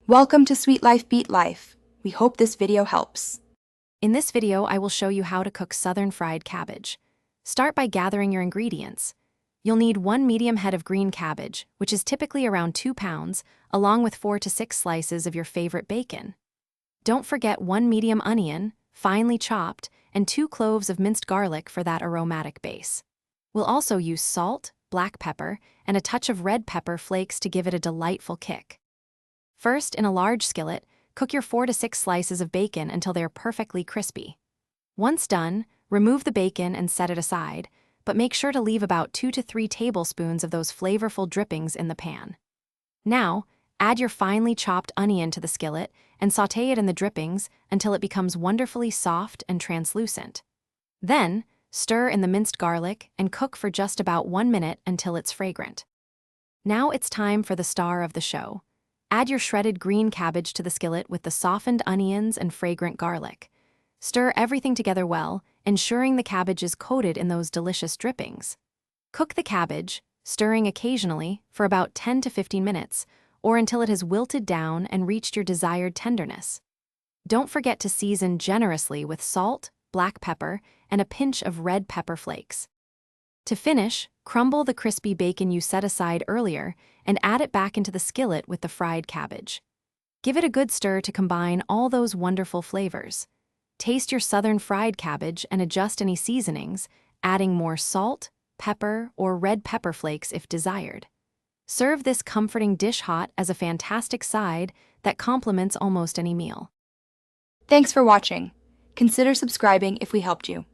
Welcome to Sweet Life Beat Life. We hope this video helps. In this video, I will show you how to cook Southern fried cabbage. Start by gathering your ingredients. You'll need 1 medium head of green cabbage, which is typically around 2 pounds, along with 4 to 6 slices of your favorite bacon. Don't forget 1 medium onion, finely chopped, and 2 cloves of minced garlic for that aromatic base. We'll also use salt, black pepper, and a touch of red pepper flakes to give it a delightful kick. First, in a large skillet, cook your 4 to 6 slices of bacon until they're perfectly crispy. Once done, remove the bacon and set it aside, but make sure to leave about 2 to 3 tablespoons of those flavorful drippings in the pan. Now, add your finely chopped onion to the skillet and sauté it in the drippings until it becomes wonderfully soft and translucent. Then, stir in the minced garlic and cook for just about 1 minute until it's fragrant. Now it's time for the star of the show. Add your shredded green cabbage to the skillet with the softened onions and fragrant garlic. Stir everything together well, ensuring the cabbage is coated in those delicious drippings. Cook the cabbage, stirring occasionally, for about 10 to 15 minutes, or until it has wilted down and reached your desired tenderness. Don't forget to season generously with salt, black pepper, and a pinch of red pepper flakes. To finish, crumble the crispy bacon you set aside earlier and add it back into the skillet with the fried cabbage. Give it a good stir to combine all those wonderful flavors. Taste your southern fried cabbage and adjust any seasonings, adding more salt, pepper, or red pepper flakes if desired. Serve this comforting dish hot as a fantastic side that complements almost any meal. Thanks for watching. Consider subscribing if we helped you.